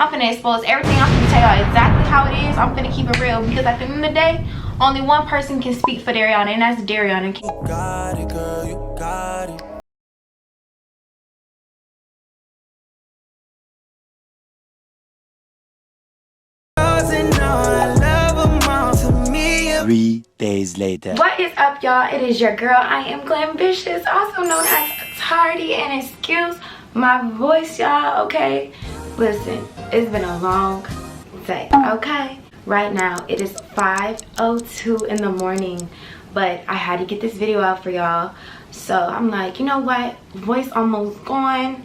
I'm finna expose everything. I'm finna tell y'all exactly how it is. I'm finna keep it real because at the end of the day, only one person can speak for Dariana, and that's Dariana. You got it, girl, you got it. 3 days later. What is up, y'all? It is your girl. I am Glambitious, also known as Tardy, and excuse my voice, y'all. Okay, listen, it's been a long day. Okay, right now it is 5:02 in the morning, but I had to get this video out for y'all. So I'm like, you know what? Voice almost gone.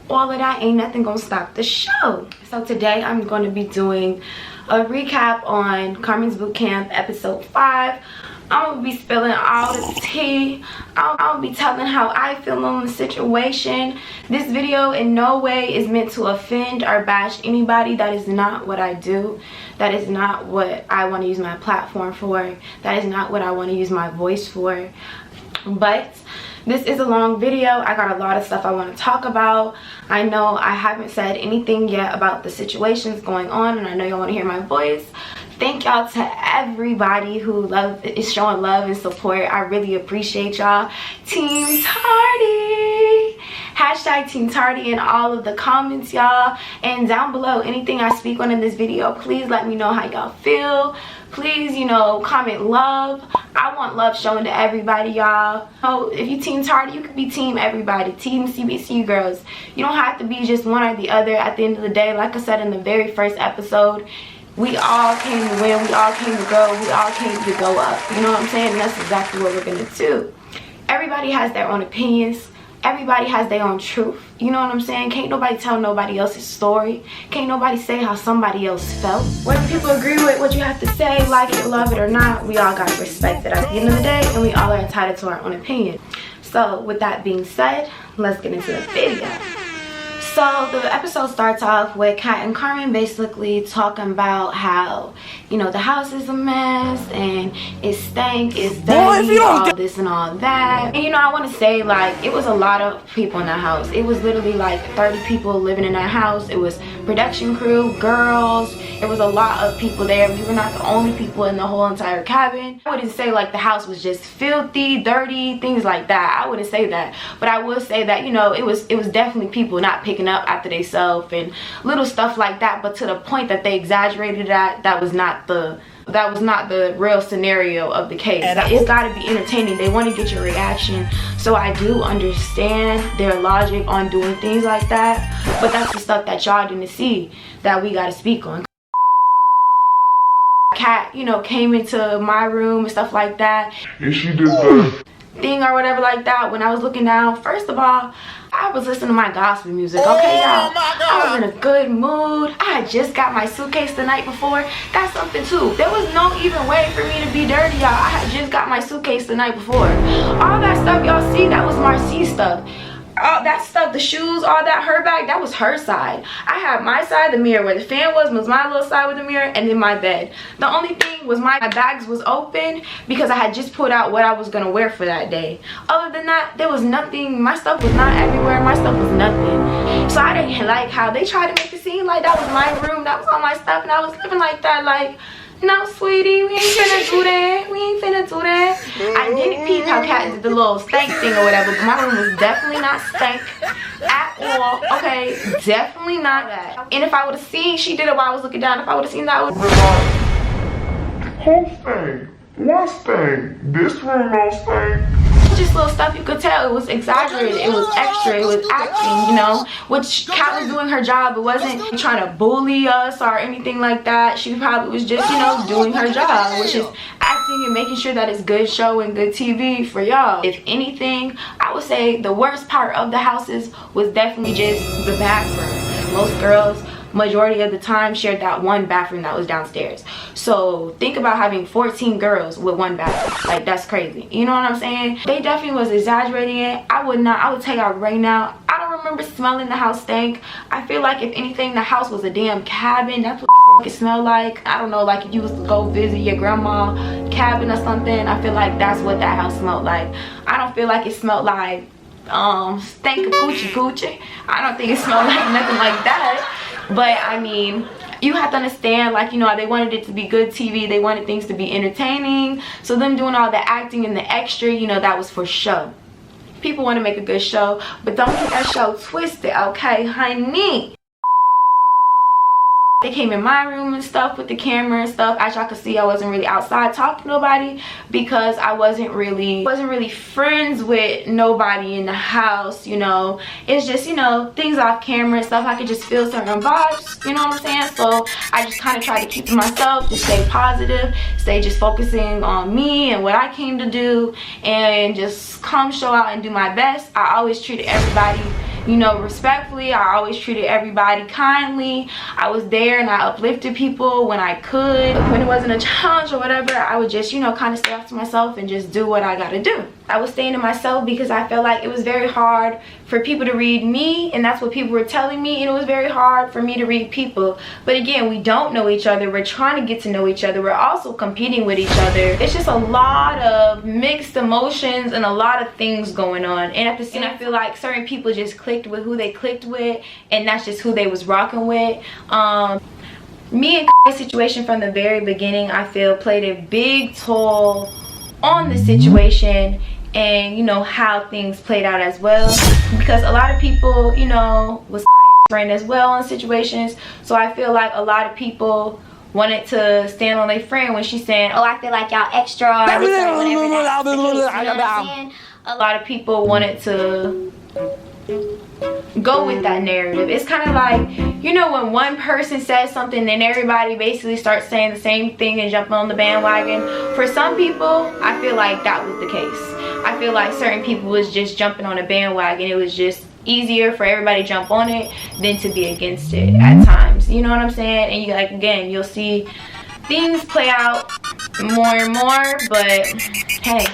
All of that ain't nothing gonna stop the show. So today I'm going to be doing a recap on Carmen's Boot Camp episode 5. I'm gonna be spilling all the tea. I'll be telling how I feel on the situation. This video in no way is meant to offend or bash anybody. That is not what I do. That is not what I want to use my platform for. That is not what I want to use my voice for. But this is a long video. I got a lot of stuff I want to talk about. I know I haven't said anything yet about the situations going on, and I know y'all want to hear my voice. Thank y'all to everybody who is showing love and support. I really appreciate y'all. Team Tardy. Hashtag Team Tardy in all of the comments, y'all. And down below, anything I speak on in this video, please let me know how y'all feel. Please, you know, comment love. I want love shown to everybody, y'all. So if you Team Tardy, you can be Team everybody. Team CBC girls. You don't have to be just one or the other. At the end of the day, like I said in the very first episode, we all came to win, we all came to grow, we all came to go up. You know what I'm saying? And that's exactly what we're gonna do. Everybody has their own opinions. Everybody has their own truth. You know what I'm saying? Can't nobody tell nobody else's story. Can't nobody say how somebody else felt. Whether people agree with what you have to say, like it, love it or not, we all gotta respect it at the end of the day, and we all are entitled to our own opinion. So with that being said, let's get into the video. So the episode starts off with Kat and Carmen basically talking about how, you know, the house is a mess and it stank, it's dirty, all this and all that. And you know, I want to say, like, it was a lot of people in that house. It was literally like 30 people living in that house. It was production crew, girls. It was a lot of people there. We were not the only people in the whole entire cabin. I wouldn't say like the house was just filthy, dirty, things like that. I wouldn't say that. But I would say that, you know, it was definitely people not picking up after they self and little stuff like that, but to the point that they exaggerated that was not the real scenario of the case. It's got to be entertaining. They want to get your reaction, so I do understand their logic on doing things like that, but that's the stuff that y'all didn't see that we got to speak on. Kat, you know, came into my room and stuff like that, and she did that thing or whatever like that. When I was looking down, first of all, I was listening to my gospel music, okay, y'all? I was in a good mood. I had just got my suitcase the night before. That's something too. There was no even way for me to be dirty, y'all. I had just got my suitcase the night before. All that stuff y'all see, that was Marcy's stuff. All that stuff, the shoes, all that, her bag, that was her side. I had my side, the mirror where the fan was my little side with the mirror, and then my bed. The only thing was my bags was open because I had just put out what I was gonna wear for that day. Other than that, there was nothing. My stuff was not everywhere. My stuff was nothing. So I didn't like how they tried to make it seem like that was my room, that was all my stuff, and I was living like that. Like, no, sweetie, we ain't finna do that. We ain't finna do that. I didn't peep how Kat did the little stank thing or whatever, but my room was definitely not stank at all. Okay, definitely not that. And if I would have seen she did it while I was looking down, if I would have seen that, I would whole thing. One thing. This room don't stink. just little stuff you could tell. It was exaggerated, it was extra, it was acting, you know, which Kat was doing her job. It wasn't trying to bully us or anything like that. She probably was just, you know, doing her job, which is acting and making sure that it's good show and good TV for y'all. If anything, I would say the worst part of the houses was definitely just the bathroom. Most girls, majority of the time, shared that one bathroom that was downstairs. So think about having 14 girls with one bathroom. Like, that's crazy. You know what I'm saying? They definitely was exaggerating it. I would tell y'all right now, I don't remember smelling the house stank. I feel like if anything, the house was a damn cabin. That's what it smelled like. I don't know, like if you was to go visit your grandma cabin or something, I feel like that's what that house smelled like. I don't feel like it smelled like stank of coochie. I don't think it smelled like nothing like that. But I mean, you have to understand, like, you know, they wanted it to be good TV, they wanted things to be entertaining, so them doing all the acting and the extra, you know, that was for show. People want to make a good show, but don't get that show twisted, okay, honey? They came in my room and stuff with the camera and stuff. As y'all can see, I wasn't really outside talking to nobody because I wasn't really friends with nobody in the house, you know. It's just, you know, things off camera and stuff. I could just feel certain vibes, you know what I'm saying? So I just kind of tried to keep to myself, to stay positive, stay just focusing on me and what I came to do, and just come show out and do my best. I always treated everybody, you know, respectfully. I always treated everybody kindly. I was there and I uplifted people when I could. When it wasn't a challenge or whatever, I would just, you know, kind of stay off to myself and just do what I gotta do. I was staying to myself because I felt like it was very hard for people to read me, and that's what people were telling me, and it was very hard for me to read people. But again, we don't know each other. We're trying to get to know each other. We're also competing with each other. It's just a lot of mixed emotions and a lot of things going on. And at the same time, I feel like certain people just clicked with who they clicked with, and that's just who they was rocking with. Me and Kai's situation from the very beginning, I feel, played a big toll on the situation, and you know how things played out as well, because a lot of people, you know, was Kai's friend as well in situations. So I feel like a lot of people wanted to stand on their friend when she's saying, oh, I feel like y'all extra, or whatever that's the case, you know what I'm saying? A lot of people wanted to go with that narrative. It's kind of like, you know, when one person says something, then everybody basically starts saying the same thing and jumping on the bandwagon. For some people, I feel like that was the case. I feel like certain people was just jumping on a bandwagon. It was just easier for everybody to jump on it than to be against it at times. You know what I'm saying? And you, like, again, you'll see things play out more and more, but hey.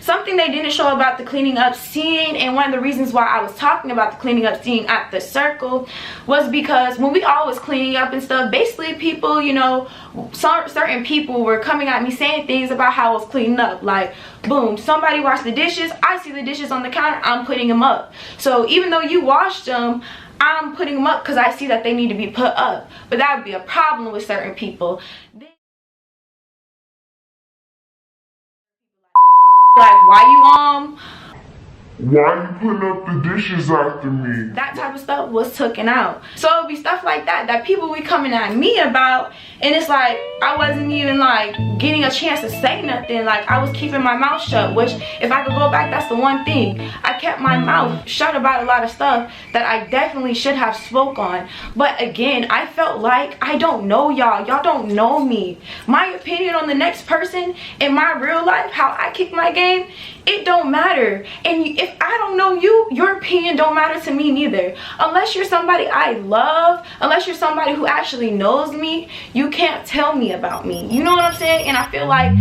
Something they didn't show about the cleaning up scene, and one of the reasons why I was talking about the cleaning up scene at the circle, was because when we all was cleaning up and stuff, basically people, you know, certain people were coming at me saying things about how I was cleaning up. Like, boom, somebody washed the dishes, I see the dishes on the counter, I'm putting them up. So even though you washed them, I'm putting them up because I see that they need to be put up. But that would be a problem with certain people. Like, why you putting up the dishes after me? That type of stuff was taken out. So it'd be stuff like that people be coming at me about, and it's like I wasn't even like getting a chance to say nothing. Like, I was keeping my mouth shut, which if I could go back, that's the one thing. I kept my mouth shut about a lot of stuff that I definitely should have spoke on. But again, I felt like I don't know y'all. Y'all don't know me. My opinion on the next person in my real life, how I kick my game, it don't matter. And if I don't know you, your opinion don't matter to me neither. Unless you're somebody I love, unless you're somebody who actually knows me, you can't tell me about me. You know what I'm saying? And I feel like,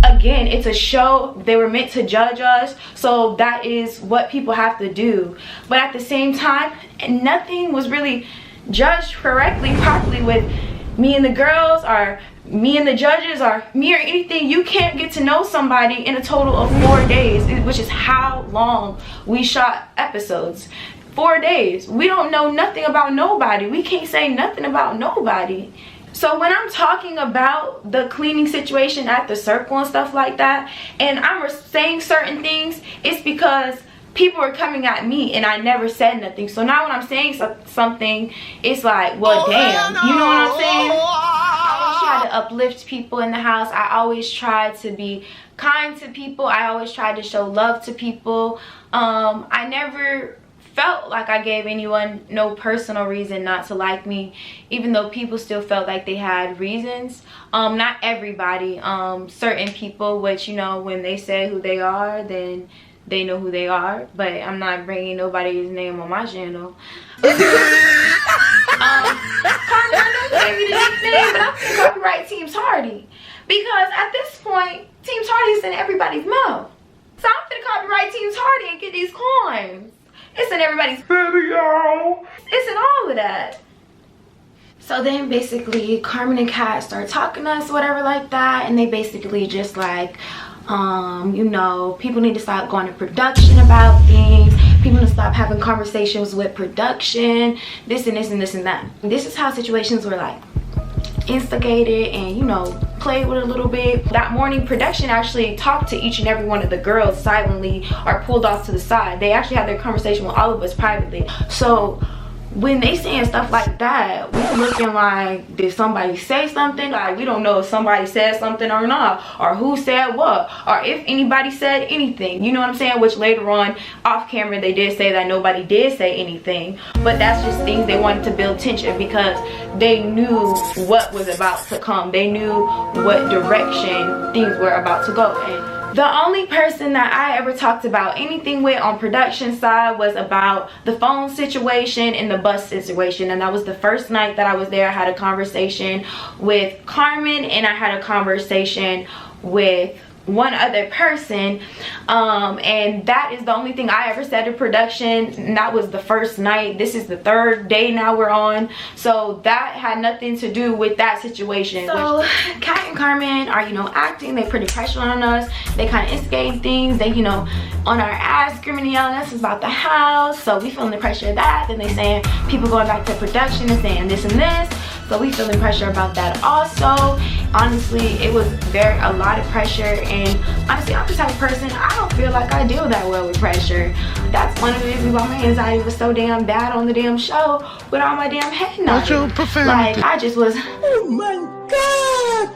again, it's a show. They were meant to judge us, so that is what people have to do. But at the same time, nothing was really judged correctly, properly with me and the girls, or me and the judges, or me or anything. You can't get to know somebody in a total of 4 days, which is how long we shot episodes. 4 days. We don't know nothing about nobody. We can't say nothing about nobody. So when I'm talking about the cleaning situation at the circle and stuff like that, and I'm saying certain things, it's because people are coming at me and I never said nothing. So now when I'm saying something, it's like, well, damn, you know what I'm saying? I always try to uplift people in the house. I always try to be kind to people. I always try to show love to people. I never felt like I gave anyone no personal reason not to like me, even though people still felt like they had reasons. Not everybody. Certain people, which, you know, when they say who they are, then they know who they are. But I'm not bringing nobody's name on my channel. Copyright Team Tardy, because at this point Team Tardy is in everybody's mouth. So I'm gonna copyright Team Tardy and get these coins. It's in everybody's video. It's in all of that. So then basically Carmen and Kat start talking to us, whatever like that, and they basically just like, you know, people need to start going to production about things. people to stop having conversations with production, this and this and this and that. This is how situations were like instigated and, you know, played with a little bit. That morning, production actually talked to each and every one of the girls silently or pulled off to the side. They actually had their conversation with all of us privately. So when they saying stuff like that, we looking like, did somebody say something? Like, we don't know if somebody said something or not, or who said what, or if anybody said anything, you know what I'm saying? Which later on, off camera, they did say that nobody did say anything, but that's just things they wanted to build tension because they knew what was about to come. They knew what direction things were about to go. And the only person that I ever talked about anything with on production side was about the phone situation and the bus situation, and that was the first night that I was there. I had a conversation with Carmen and I had a conversation with one other person, and that is the only thing I ever said to production, and that was the first night. This is the third day now we're on, so that had nothing to do with that situation. So Kat and Carmen are, you know, acting, they pretty pressure on us, they kind of instigating things, they, you know, on our ass, screaming and yelling at us about the house, so we feeling the pressure of that. Then they saying people going back to production and saying this and this, so we feeling pressure about that also. Honestly, it was a lot of pressure, and honestly, I'm the type of person, I don't feel like I deal that well with pressure. That's one of the reasons why my anxiety was so damn bad on the damn show with all my damn head nodding. Watch your profanity. Like, I just was, oh my God!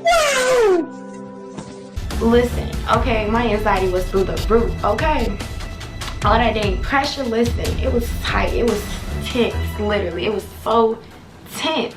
Wow! Listen, okay, my anxiety was through the roof, okay? All that dang pressure, listen, it was tight, it was tense, literally, it was so tense.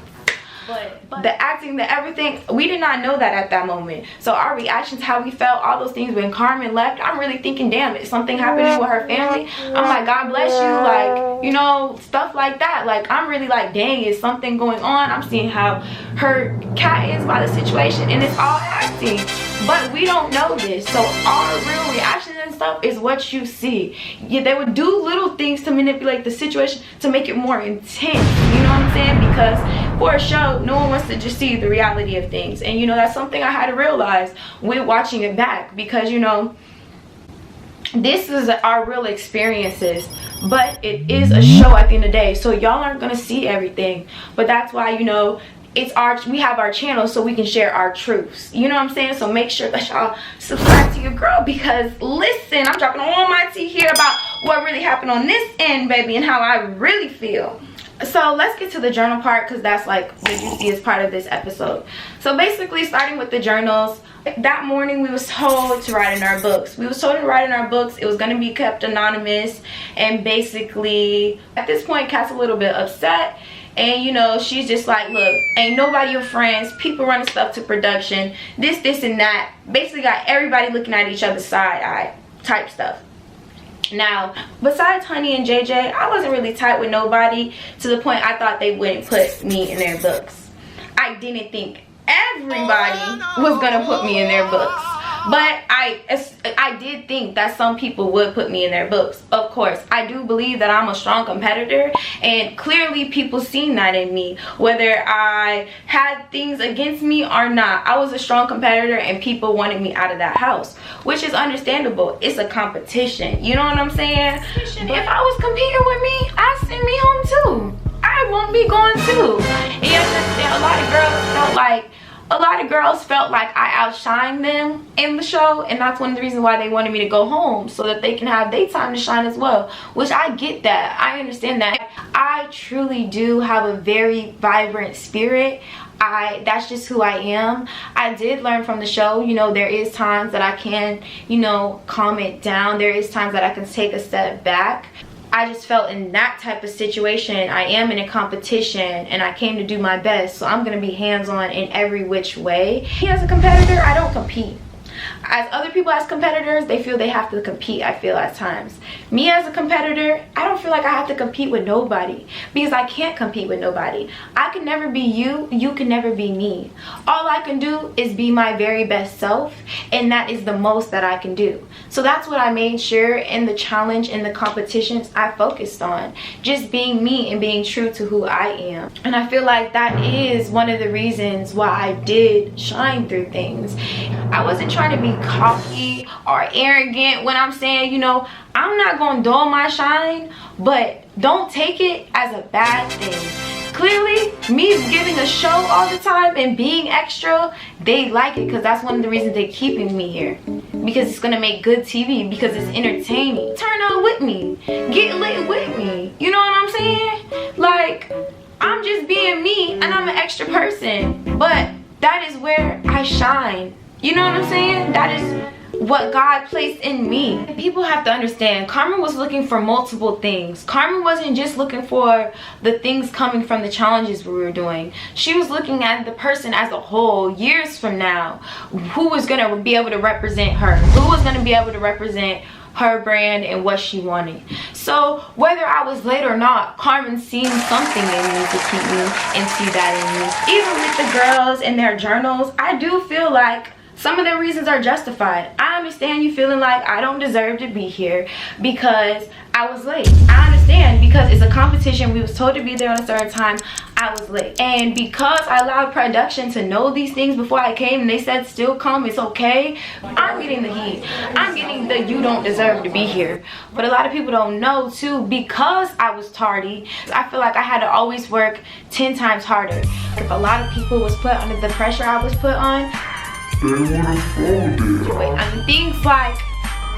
But the acting, the everything, we did not know that at that moment. So our reactions, how we felt, all those things. When Carmen left, I'm really thinking, damn, is something happening with her family? I'm like, God bless you, like, you know, stuff like that. Like, I'm really like, dang, is something going on? I'm seeing how her cat is by the situation, and it's all acting. But we don't know this, so our real reactions and stuff is what you see. Yeah, they would do little things to manipulate the situation to make it more intense, you know what I'm saying? Because for a show, no one wants to just see the reality of things, and you know, that's something I had to realize with watching it back, because you know, this is our real experiences, but it is a show at the end of the day, so y'all aren't gonna see everything. But that's why, you know, we have our channel so we can share our truths, you know what I'm saying? So make sure that y'all subscribe to your girl, because listen, I'm dropping all my tea here about what really happened on this end, baby, and how I really feel. So let's get to the journal part, because that's like the juiciest part of this episode. So basically, starting with the journals, that morning we was told to write in our books. We was told to write in our books. It was going to be kept anonymous, and basically at this point, Kat's a little bit upset. And you know, she's just like, look, ain't nobody your friends, people running stuff to production, this and that. Basically got everybody looking at each other's side eye type stuff. Now, besides Honey and JJ, I wasn't really tight with nobody to the point I thought they wouldn't put me in their books. I didn't think everybody was gonna put me in their books, but I did think that some people would put me in their books. Of course, I do believe that I'm a strong competitor, and clearly people seen that in me, whether I had things against me or not. I was a strong competitor, and people wanted me out of that house, which is understandable. It's a competition, you know what I'm saying? If I was competing with me, I'd send me home too. I won't be going too. And you understand, a lot of girls felt like I outshined them in the show, and that's one of the reasons why they wanted me to go home, so that they can have their time to shine as well, which I get that. I understand that. I truly do have a very vibrant spirit. That's just who I am. I did learn from the show, you know, there is times that I can, you know, calm it down. There is times that I can take a step back. I just felt in that type of situation, I am in a competition and I came to do my best, so I'm going to be hands-on in every which way. As a competitor, I don't compete. As other people as competitors, they feel they have to compete, I feel at times. Me as a competitor, I don't feel like I have to compete with nobody, because I can't compete with nobody. I can never be you, you can never be me. All I can do is be my very best self, and that is the most that I can do. So that's what I made sure in the challenge, in the competitions, I focused on. Just being me and being true to who I am. And I feel like that is one of the reasons why I did shine through things. I wasn't trying trying to be cocky or arrogant when I'm saying, you know, I'm not gonna dull my shine, but don't take it as a bad thing. Clearly, me giving a show all the time and being extra, they like it because that's one of the reasons they're keeping me here. Because it's gonna make good TV, because it's entertaining. Turn on with me, get lit with me. You know what I'm saying? Like, I'm just being me and I'm an extra person. But that is where I shine. You know what I'm saying? That is what God placed in me. People have to understand, Carmen was looking for multiple things. Carmen wasn't just looking for the things coming from the challenges we were doing. She was looking at the person as a whole, years from now. Who was gonna be able to represent her? Who was gonna be able to represent her brand and what she wanted? So whether I was late or not, Carmen seen something in me to keep me and see that in me. Even with the girls and their journals, I do feel like some of the reasons are justified. I understand you feeling like I don't deserve to be here because I was late. I understand, because it's a competition. We was told to be there on a certain time. I was late. And because I allowed production to know these things before I came and they said still come, it's okay, I'm getting the heat. I'm getting the you don't deserve to be here. But a lot of people don't know too, because I was tardy, I feel like I had to always work 10 times harder. If a lot of people was put under the pressure I was put on, they would have folded. I mean, things like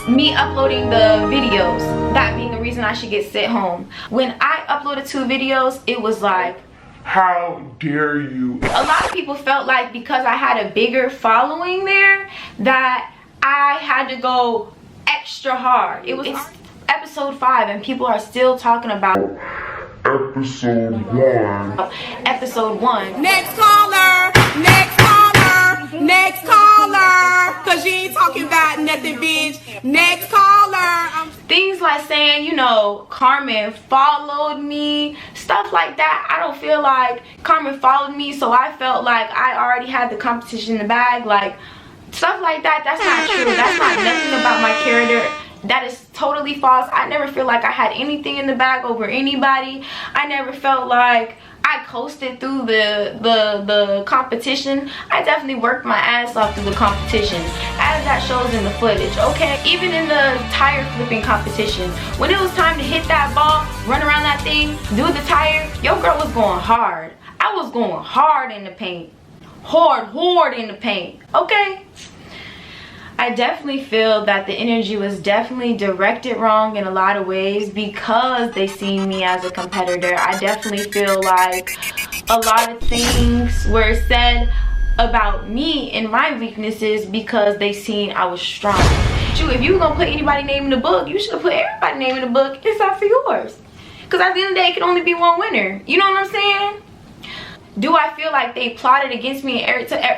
me uploading the videos, that being the reason I should get sent home. When I uploaded 2 videos, it was like, how dare you? a lot of people felt like because I had a bigger following there, that I had to go extra hard. It's episode 5 and people are still talking about Episode 1. episode 1. Next caller, next caller, next caller, cause you ain't talking about nothing, bitch. Next caller. Things like saying, you know, Carmen followed me, stuff like that. I don't feel like Carmen followed me, so I felt like I already had the competition in the bag. Like, stuff like that, that's not true. That's not nothing about my character. That is totally false. I never feel like I had anything in the bag over anybody. I never felt like I coasted through the competition. I definitely worked my ass off through the competition, as that shows in the footage, okay? Even in the tire flipping competition, when it was time to hit that ball, run around that thing, do the tire, your girl was going hard. I was going hard in the paint. Hard in the paint, okay? I definitely feel that the energy was definitely directed wrong in a lot of ways because they see me as a competitor. I definitely feel like a lot of things were said about me and my weaknesses because they seen I was strong. If you were gonna put anybody's name in the book, you should have put everybody's name in the book except for yours. Because at the end of the day, it can only be one winner. You know what I'm saying? Do I feel like they plotted against me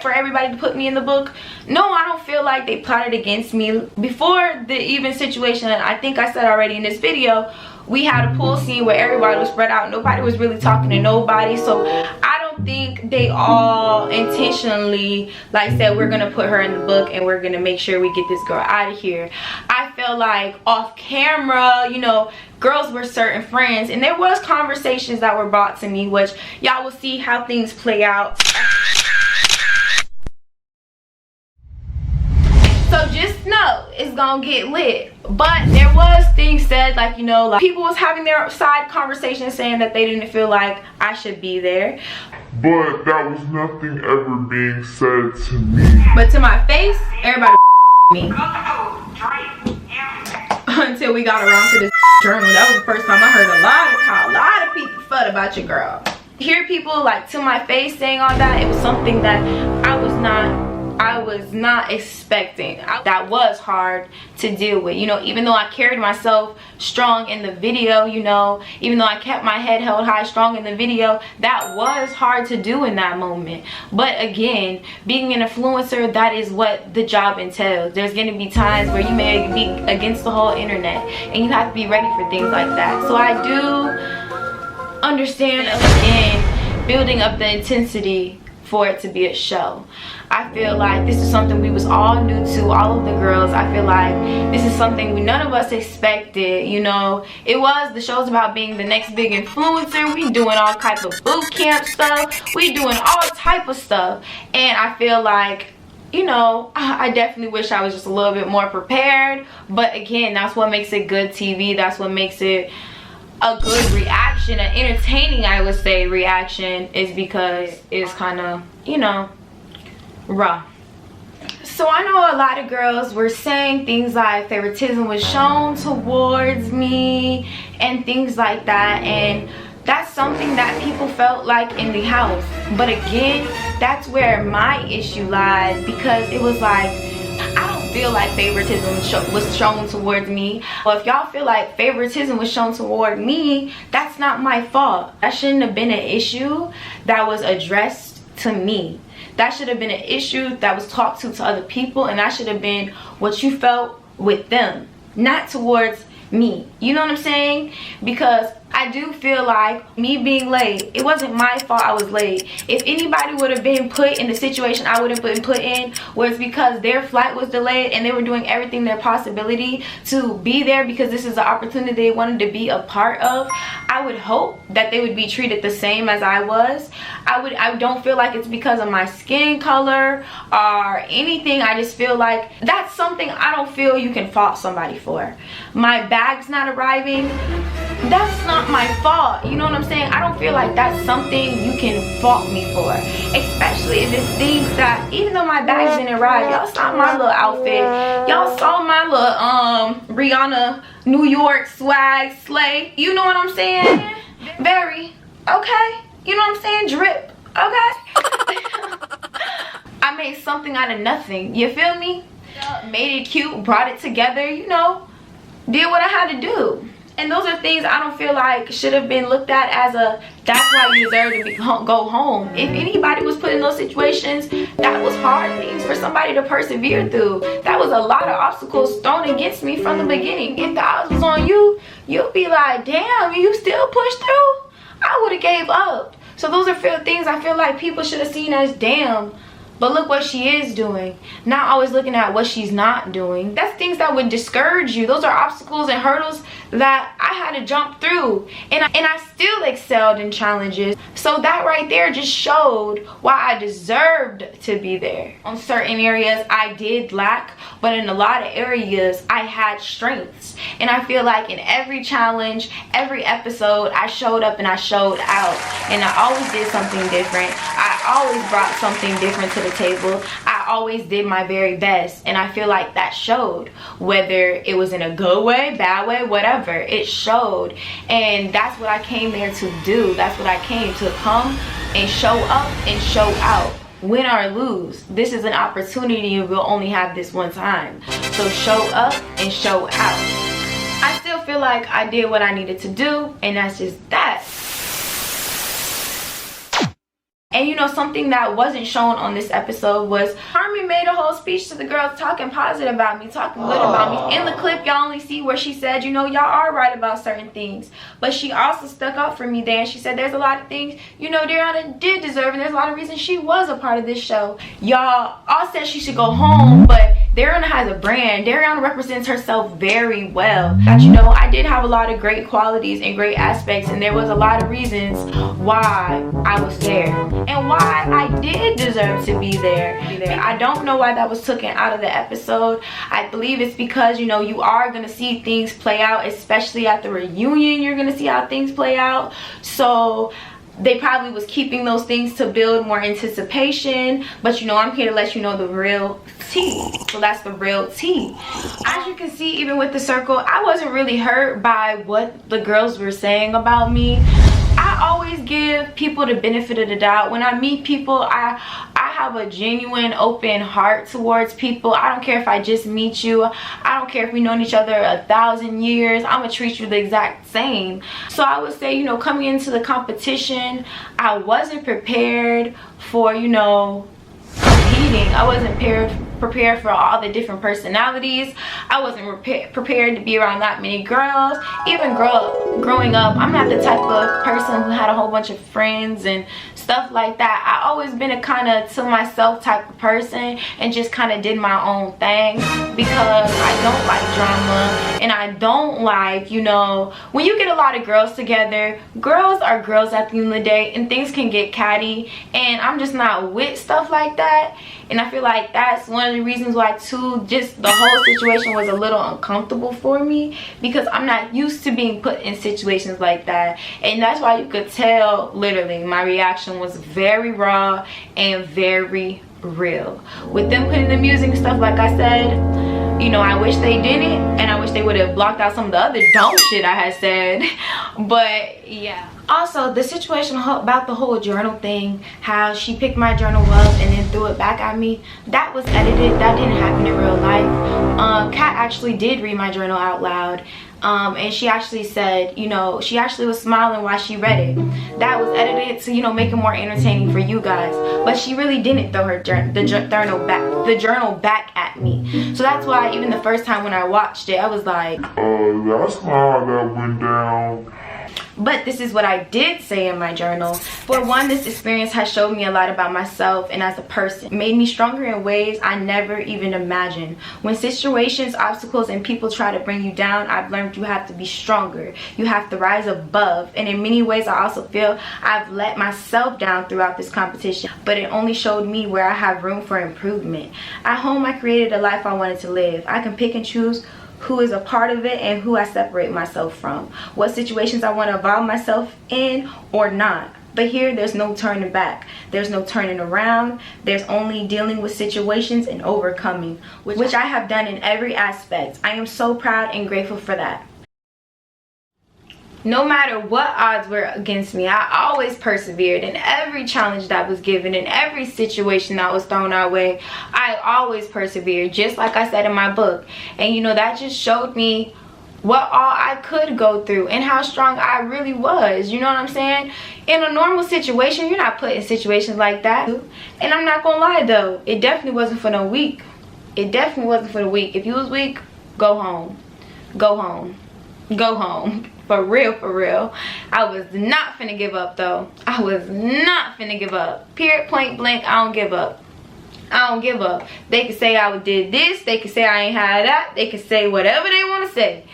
for everybody to put me in the book? No, I don't feel like they plotted against me. Before the even situation, I think I said already in this video, we had a pool scene where everybody was spread out. Nobody was really talking to nobody. So I don't think they all intentionally like said, we're gonna put her in the book and we're gonna make sure we get this girl out of here. I felt like off camera, you know, girls were certain friends and there was conversations that were brought to me, which y'all will see how things play out. So just know it's gonna get lit. But there was things said, like, you know, like people was having their side conversations saying that they didn't feel like I should be there. But that was nothing ever being said to me. But to my face, everybody me. Until we got around to this journal. That was the first time I heard a lot of people felt about your girl. Hear people like to my face saying all that, it was something that I was not expecting. That was hard to deal with, you know. Even though I carried myself strong in the video, you know, even though I kept my head held high strong in the video, that was hard to do in that moment. But again, being an influencer, that is what the job entails. There's going to be times where you may be against the whole internet and you have to be ready for things like that. So I do understand, again, building up the intensity for it to be a show. I feel like this is something we was all new to, all of the girls. I feel like this is something none of us expected, you know. The show's about being the next big influencer. We doing all type of boot camp stuff. We doing all type of stuff. And I feel like you know, I definitely wish I was just a little bit more prepared. But again, that's what makes it good TV. That's what makes it a good reaction, an entertaining, I would say, reaction, is because it's kind of, you know, raw. So I know a lot of girls were saying things like favoritism was shown towards me and things like that, and that's something that people felt like in the house. But again, that's where my issue lies, because it was like, I don't feel like favoritism was shown towards me. Well, if y'all feel like favoritism was shown toward me, that's not my fault. That shouldn't have been an issue that was addressed to me. That should have been an issue that was talked to other people, and that should have been what you felt with them, not towards me. You know what I'm saying? Because I do feel like me being late, it wasn't my fault I was late. If anybody would have been put in the situation I would have been put in, where it's because their flight was delayed and they were doing everything their possibility to be there because this is an opportunity they wanted to be a part of, I would hope that they would be treated the same as I was. I don't feel like it's because of my skin color or anything. I just feel like that's something I don't feel you can fault somebody for. My bag's not arriving, that's not my fault. You know what I'm saying? I don't feel like that's something you can fault me for, especially if it's things that, even though my bag's didn't arrive, y'all saw my little outfit, y'all saw my little Rihanna New York swag slay, you know what I'm saying? Very okay, you know what I'm saying? Drip, okay. I made something out of nothing, you feel me? Made it cute, brought it together, you know, did what I had to do. And those are things I don't feel like should have been looked at as a, that's why you deserve to go home. If anybody was put in those situations, that was hard things for somebody to persevere through. That was a lot of obstacles thrown against me from the beginning. If the odds was on you, you'd be like, damn, you still pushed through? I would have gave up. So those are things I feel like people should have seen as, damn, but look what she is doing. Not always looking at what she's not doing. That's things that would discourage you. Those are obstacles and hurdles that I had to jump through. And I still excelled in challenges. So that right there just showed why I deserved to be there. On certain areas, I did lack. But in a lot of areas, I had strengths. And I feel like in every challenge, every episode, I showed up and I showed out. And I always did something different. I always brought something different to the table. I always did my very best, and I feel like that showed, whether it was in a good way, bad way, whatever, it showed. And that's what I came there to do. That's what I came to come and show up and show out. Win or lose, this is an opportunity and we'll only have this one time. So show up and show out. I still feel like I did what I needed to do, and that's just that. And you know, something that wasn't shown on this episode was Carmen made a whole speech to the girls talking positive about me, talking good about me. In the clip, y'all only see where she said, you know, y'all are right about certain things. But she also stuck up for me there, and she said there's a lot of things, you know, Dariana did deserve, and there's a lot of reasons she was a part of this show. Y'all all said she should go home, but Dariana has a brand. Dariana represents herself very well. That, you know, I did have a lot of great qualities and great aspects, and there was a lot of reasons why I was there and why I did deserve to be there. I don't know why that was taken out of the episode. I believe it's because, you know, you are going to see things play out, especially at the reunion. You're going to see how things play out. So they probably was keeping those things to build more anticipation. But, you know, I'm here to let you know the real tea. So that's the real tea. As you can see, even with the circle, I wasn't really hurt by what the girls were saying about me. I always give people the benefit of the doubt. When I meet people, I have a genuine open heart towards people. I don't care if I just meet you. I don't care if we known each other 1,000 years. I'm gonna treat you the exact same. So I would say, you know, coming into the competition, I wasn't prepared for, you know, competing. I wasn't prepared for all the different personalities. I wasn't prepared to be around that many girls. Even growing up, I'm not the type of person who had a whole bunch of friends and stuff like that. I always been a kind of to myself type of person and just kind of did my own thing, because I don't like drama, and I don't like, you know, when you get a lot of girls together, girls are girls at the end of the day, and things can get catty, and I'm just not with stuff like that. And I feel like that's one of the reasons why too, just the whole situation was a little uncomfortable for me, because I'm not used to being put in situations like that. And that's why you could tell, literally, my reaction was very raw and very real. With them putting the music and stuff, like I said, you know, I wish they didn't, and I wish they would have blocked out some of the other dumb shit I had said. But yeah. Also, the situation about the whole journal thing, how she picked my journal up and then threw it back at me, that was edited. That didn't happen in real life. Kat actually did read my journal out loud. And she actually said, you know, she actually was smiling while she read it. That was edited to, you know, make it more entertaining for you guys. But she really didn't throw her the journal back at me. So that's why even the first time when I watched it, I was like, that's not how that went down. But this is what I did say in my journal. For one, this experience has showed me a lot about myself and as a person. It made me stronger in ways I never even imagined. When situations, obstacles, and people try to bring you down, I've learned you have to be stronger. You have to rise above. And in many ways, I also feel I've let myself down throughout this competition. But it only showed me where I have room for improvement. At home, I created a life I wanted to live. I can pick and choose who is a part of it and who I separate myself from, what situations I want to involve myself in or not. But here, there's no turning back, there's no turning around, there's only dealing with situations and overcoming, which I have done in every aspect. I am so proud and grateful for that. No matter what odds were against me, I always persevered in every challenge that was given, in every situation that was thrown our way. I always persevered, just like I said in my book. And you know, that just showed me what all I could go through and how strong I really was. You know what I'm saying? In a normal situation, you're not put in situations like that. And I'm not gonna lie though, it definitely wasn't for no weak. It definitely wasn't for the weak. If you was weak, go home. Go home. Go home. For real, for real. I was not finna give up though. I was not finna give up. Period, point blank, I don't give up. I don't give up. They could say I did this, they could say I ain't had that, they could say whatever they want to say,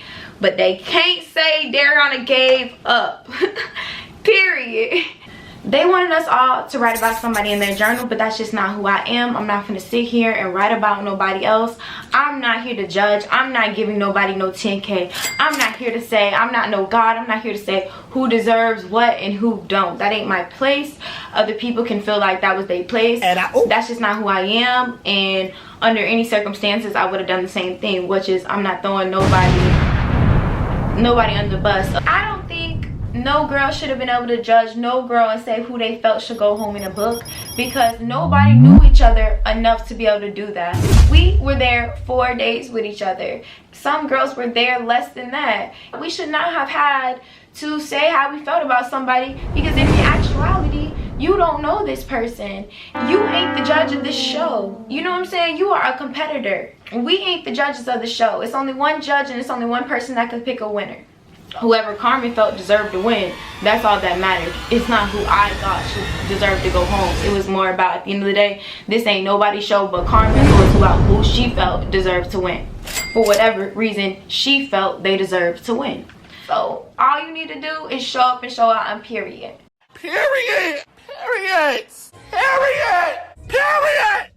but they can't say Dariana gave up. Period. They wanted us all to write about somebody in their journal, but that's just not who I am. I'm not gonna sit here and write about nobody else. I'm not here to judge. I'm not giving nobody no 10K. I'm not here to say, I'm not no God. I'm not here to say who deserves what and who don't. That ain't my place. Other people can feel like that was their place. That's just not who I am. And under any circumstances, I would have done the same thing, which is I'm not throwing nobody under the bus. I don't think no girl should have been able to judge no girl and say who they felt should go home in a book, because nobody knew each other enough to be able to do that. We were there 4 days with each other. Some girls were there less than that. We should not have had to say how we felt about somebody, because in the actuality, you don't know this person. You ain't the judge of this show. You know what I'm saying? You are a competitor. We ain't the judges of the show. It's only one judge and it's only one person that can pick a winner. Whoever Carmen felt deserved to win, that's all that mattered. It's not who I thought should deserve to go home. It was more about, at the end of the day, this ain't nobody's show but Carmen. It was about who she felt deserved to win. For whatever reason, she felt they deserved to win. So all you need to do is show up and show out, and period. Period. Period. Period. Period.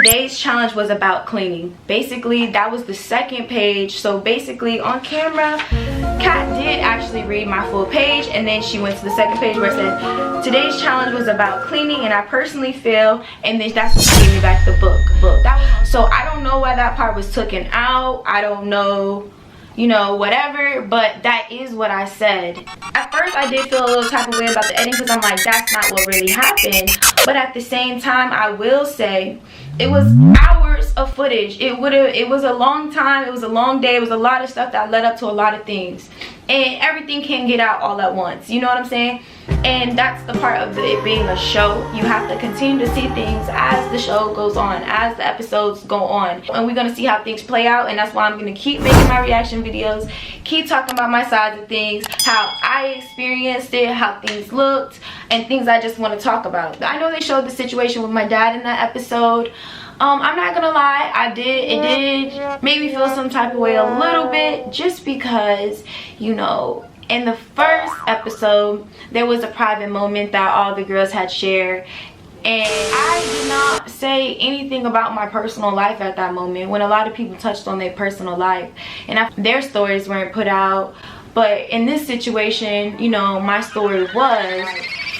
Today's challenge was about cleaning. Basically, that was the second page. So basically, on camera, Kat did actually read my full page, and then she went to the second page where it said today's challenge was about cleaning, and I personally feel, and then that's when she gave me back the book. So I don't know why that part was taken out. I don't know, you know, whatever, but that is what I said. At first I did feel a little type of way about the editing, because I'm like, that's not what really happened. But at the same time, I will say it was hours of footage. It was a long time, it was a long day, it was a lot of stuff that led up to a lot of things. and everything can't get out all at once, you know what I'm saying? And that's the part of it being a show. You have to continue to see things as the show goes on, as the episodes go on, and we're gonna see how things play out. And that's why I'm gonna keep making my reaction videos, keep talking about my sides of things, how I experienced it, how things looked, and things I just want to talk about. I know they showed the situation with my dad in that episode. I'm not gonna lie, it did make me feel some type of way a little bit, just because, you know, in the first episode there was a private moment that all the girls had shared, and I did not say anything about my personal life at that moment, when a lot of people touched on their personal life and their stories weren't put out. But in this situation, you know, my story was.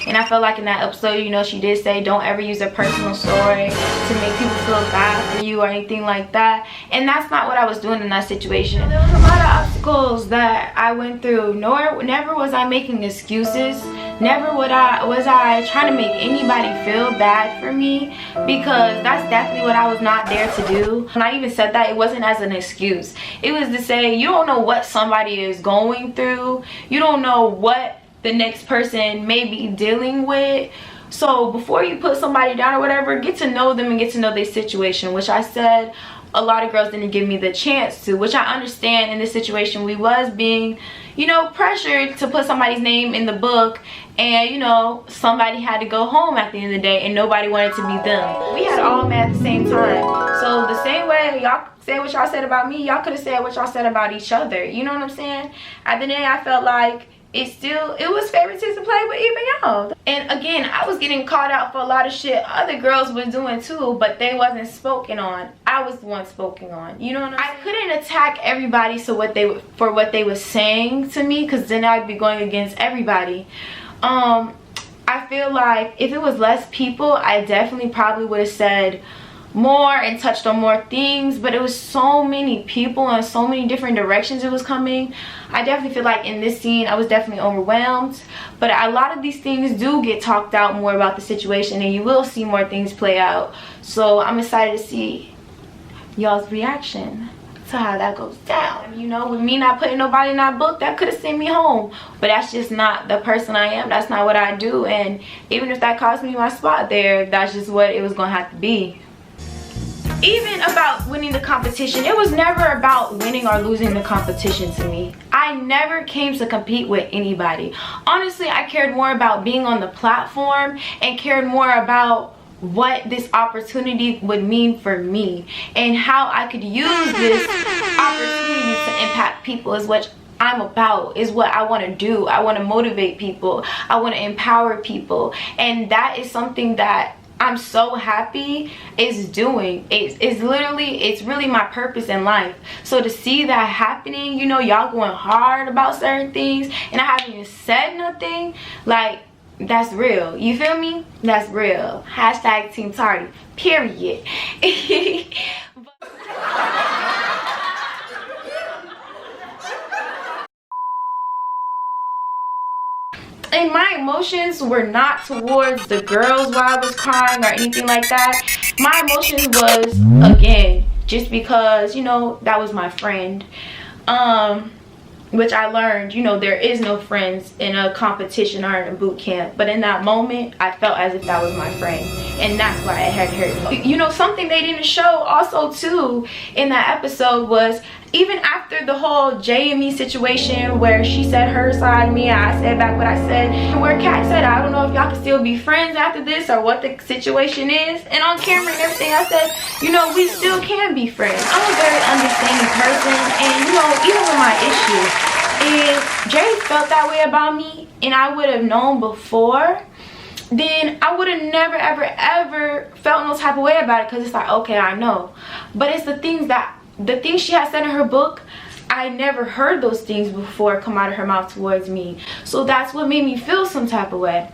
And I felt like in that episode, you know, she did say don't ever use a personal story to make people feel bad for you or anything like that. And that's not what I was doing in that situation. There was a lot of obstacles that I went through. Never was I making excuses. Never was I trying to make anybody feel bad for me, because that's definitely what I was not there to do. When I even said that, it wasn't as an excuse. It was to say you don't know what somebody is going through. You don't know what the next person may be dealing with. So before you put somebody down or whatever, get to know them and get to know their situation, which I said a lot of girls didn't give me the chance to, which I understand. In this situation we was being, you know, pressured to put somebody's name in the book, and you know, somebody had to go home at the end of the day and nobody wanted to be them. We had all met at the same time, so the same way y'all said what y'all said about me, y'all could have said what y'all said about each other, you know what I'm saying? At the end of the day, I felt like it was favoritism played with even y'all. And again, I was getting called out for a lot of shit other girls were doing too, but they wasn't spoken on. I was the one spoken on, you know what I'm saying? I couldn't attack everybody for what they were saying to me, because then I'd be going against everybody. I feel like if it was less people, I definitely probably would have said more and touched on more things, but it was so many people and so many different directions it was coming. I definitely feel like in this scene I was definitely overwhelmed, but a lot of these things do get talked out more about the situation, and you will see more things play out. So I'm excited to see y'all's reaction to how that goes down. You know, with me not putting nobody in that book, that could have sent me home, but that's just not the person I am. That's not what I do, and even if that cost me my spot there, that's just what it was gonna have to be. Even about winning the competition, it was never about winning or losing the competition to me. I never came to compete with anybody. Honestly, I cared more about being on the platform and cared more about what this opportunity would mean for me and how I could use this opportunity to impact people, is what I'm about, is what I want to do. I want to motivate people. I want to empower people, and that is something that I'm so happy it's doing. It's really my purpose in life. So to see that happening, you know, y'all going hard about certain things and I haven't even said nothing, like, that's real. You feel me? That's real. Hashtag Team Tardy, period. And my emotions were not towards the girls while I was crying or anything like that. My emotions was, again, just because, you know, that was my friend. Which I learned, you know, there is no friends in a competition or in a boot camp. But in that moment, I felt as if that was my friend. And that's why it had hurt me. You know, something they didn't show also too in that episode was, even after the whole Jay and me situation where she said her side of me, I said back what I said, and where Kat said, I don't know if y'all can still be friends after this or what the situation is. And on camera and everything, I said, you know, we still can be friends. I'm a very understanding person, and you know, even with my issue, if Jay felt that way about me and I would have known before, then I would have never ever felt no type of way about it, because it's like, okay, I know. But it's the things she had said in her book, I never heard those things before come out of her mouth towards me. So that's what made me feel some type of way.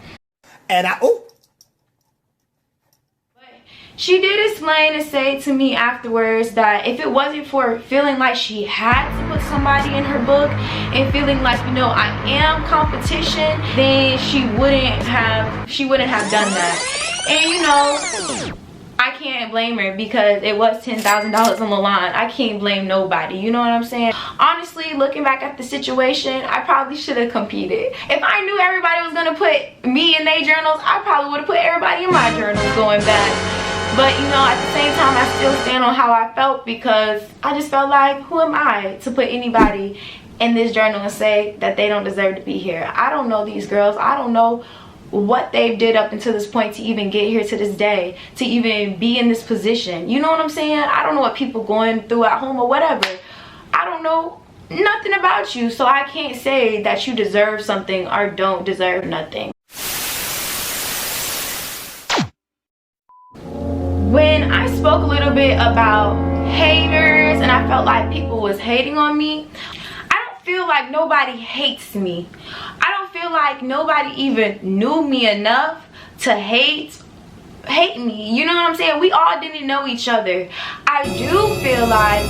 And She did explain and say to me afterwards that if it wasn't for feeling like she had to put somebody in her book and feeling like, you know, I am competition, then she wouldn't have done that. And you know, I can't blame her because it was $10,000 on the line. I can't blame nobody, you know what I'm saying? Honestly, looking back at the situation, I probably should have competed. If I knew everybody was gonna put me in their journals, I probably would have put everybody in my journals going back. But you know, at the same time, I still stand on how I felt because I just felt like, who am I to put anybody in this journal and say that they don't deserve to be here? I don't know these girls. I don't know what they've did up until this point to even get here to this day, to even be in this position. You know what I'm saying? I don't know what people going through at home or whatever. I don't know nothing about you, so I can't say that you deserve something or don't deserve nothing. When I spoke a little bit about haters and I felt like people was hating on me, I don't feel like nobody hates me. I don't feel like nobody even knew me enough to hate me. You know what I'm saying? We all didn't know each other. I do feel like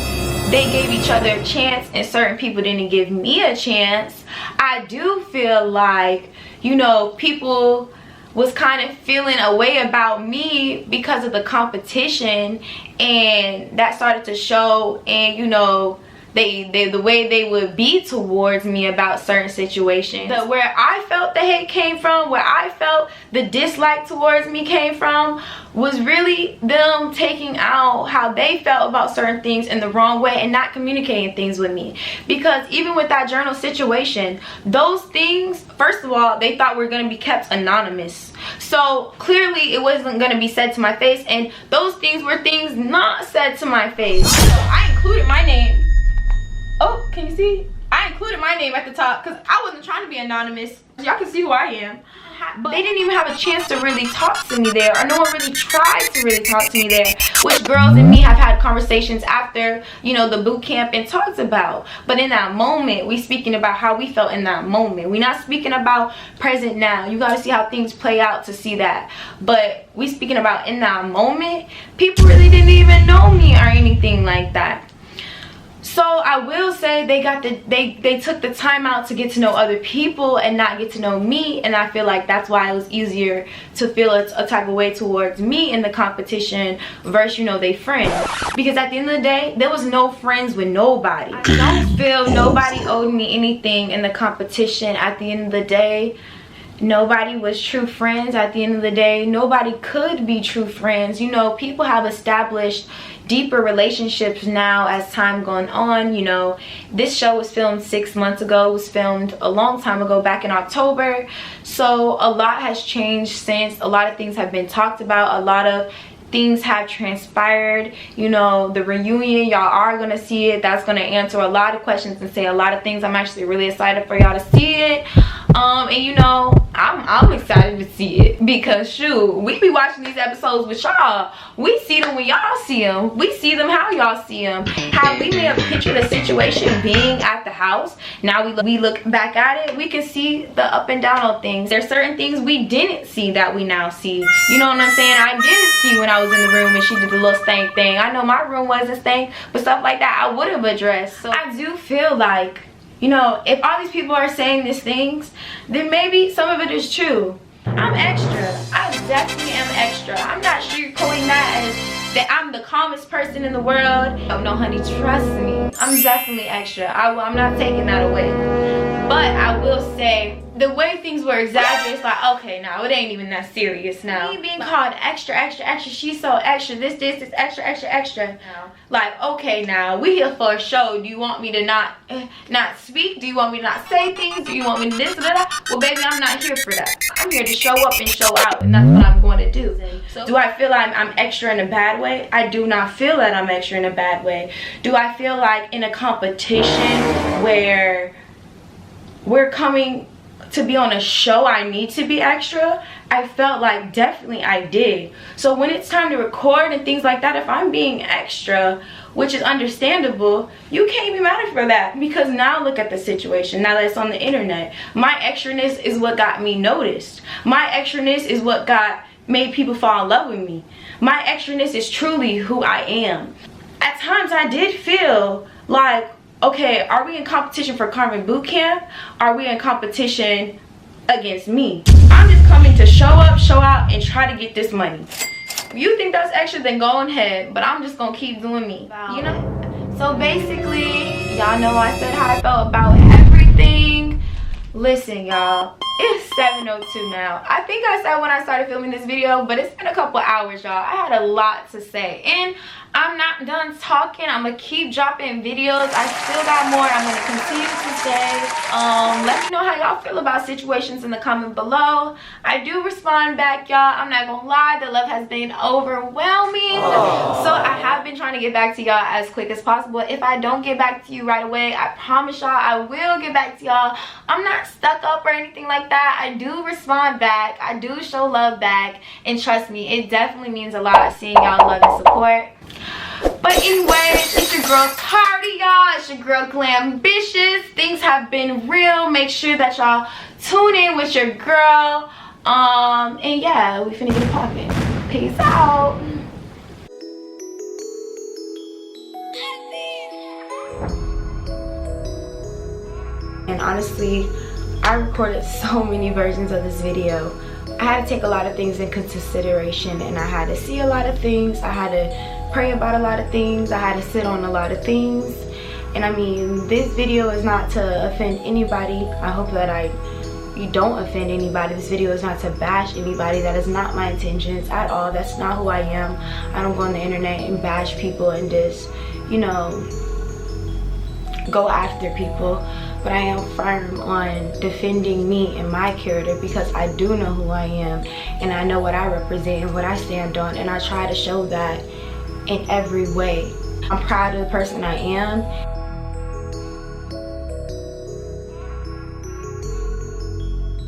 they gave each other a chance and certain people didn't give me a chance. I do feel like, you know, people was kind of feeling a way about me because of the competition, and that started to show. And you know, the way they would be towards me about certain situations. But where I felt the hate came from, where I felt the dislike towards me came from, was really them taking out how they felt about certain things in the wrong way and not communicating things with me. Because even with that journal situation, those things, first of all, they thought were going to be kept anonymous. So clearly it wasn't going to be said to my face, and those things were things not said to my face. So I included my name. Oh, can you see? I included my name at the top because I wasn't trying to be anonymous. Y'all can see who I am. But they didn't even have a chance to really talk to me there, or no one really tried to really talk to me there, which girls and me have had conversations after, you know, the boot camp and talked about. But in that moment, we speaking about how we felt in that moment. We're not speaking about present now. You got to see how things play out to see that. But we speaking about in that moment, people really didn't even know me or anything like that. So I will say they took the time out to get to know other people and not get to know me, and I feel like that's why it was easier to feel a type of way towards me in the competition versus, you know, they friends. Because at the end of the day, there was no friends with nobody. I don't feel nobody owed me anything in the competition. At the end of the day, nobody was true friends. At the end of the day, nobody could be true friends. You know, people have established deeper relationships now as time going on. You know, this show was filmed 6 months ago. It was filmed a long time ago, back in October. So a lot has changed since. A lot of things have been talked about. A lot of things have transpired. You know, the reunion, y'all are gonna see it. That's gonna answer a lot of questions and say a lot of things. I'm actually really excited for y'all to see it. And you know, I'm excited to see it because shoot, we be watching these episodes with y'all. We see them when y'all see them. We see them how y'all see them. How we may have pictured a situation being at the house. Now we look back at it, we can see the up and down on things. There's certain things we didn't see that we now see. You know what I'm saying? I didn't see when I was in the room and she did the little stank thing. I know my room wasn't stank, but stuff like that I would have addressed. So I do feel like, you know, if all these people are saying these things, then maybe some of it is true. I'm extra. I definitely am extra. I'm not sugarcoating that as that I'm the calmest person in the world. Oh no, honey, trust me. I'm definitely extra. I'm not taking that away. But I will say, the way things were exaggerated, it's like, okay, now it ain't even that serious now. Me being called extra, extra, extra, she's so extra, this, extra, extra, extra. No. Like, okay, now, we here for a show. Do you want me to not speak? Do you want me to not say things? Do you want me to this or that? Well, baby, I'm not here for that. I'm here to show up and show out, and that's what I'm going to do. So, do I feel like I'm extra in a bad way? I do not feel that I'm extra in a bad way. Do I feel like in a competition where we're coming to be on a show I need to be extra? I felt like definitely I did. So when it's time to record and things like that, if I'm being extra, which is understandable, you can't be mad at for that, because now look at the situation. Now that it's on the internet, my extraness is what got me noticed. My extraness is what made people fall in love with me. My extraness is truly who I am. At times I did feel like, okay, are we in competition for Carmen Boot Camp? Are we in competition against me? I'm just coming to show up, show out, and try to get this money. If you think that's extra, then go ahead. But I'm just gonna keep doing me, you know? So basically, y'all know I said how I felt about everything. Listen, y'all, it's 7:02 now. I think I said when I started filming this video, but it's been a couple hours, y'all. I had a lot to say, and I'm not done talking. I'm gonna keep dropping videos. I still got more I'm gonna continue to say. Let me know how y'all feel about situations in the comment below. I do respond back, y'all. I'm not gonna lie, the love has been overwhelming. So I have been trying to get back to y'all as quick as possible. If I don't get back to you right away, I promise y'all I will get back to y'all. I'm not stuck up or anything like that. I do respond back. I do show love back, and trust me, it definitely means a lot seeing y'all love and support. But anyways, it's your girl Cardi, y'all. It's your girl Glambitious. Things have been real. Make sure that y'all tune in with your girl. And yeah, we finna get it poppin'. Peace out. And honestly, I recorded so many versions of this video. I had to take a lot of things into consideration, and I had to see a lot of things. I had to pray about a lot of things. I had to sit on a lot of things. And I mean, this video is not to offend anybody. I hope that you don't offend anybody. This video is not to bash anybody. That is not my intentions at all. That's not who I am. I don't go on the internet and bash people and just, you know, go after people. But I am firm on defending me and my character, because I do know who I am, and I know what I represent and what I stand on, and I try to show that in every way. I'm proud of the person I am,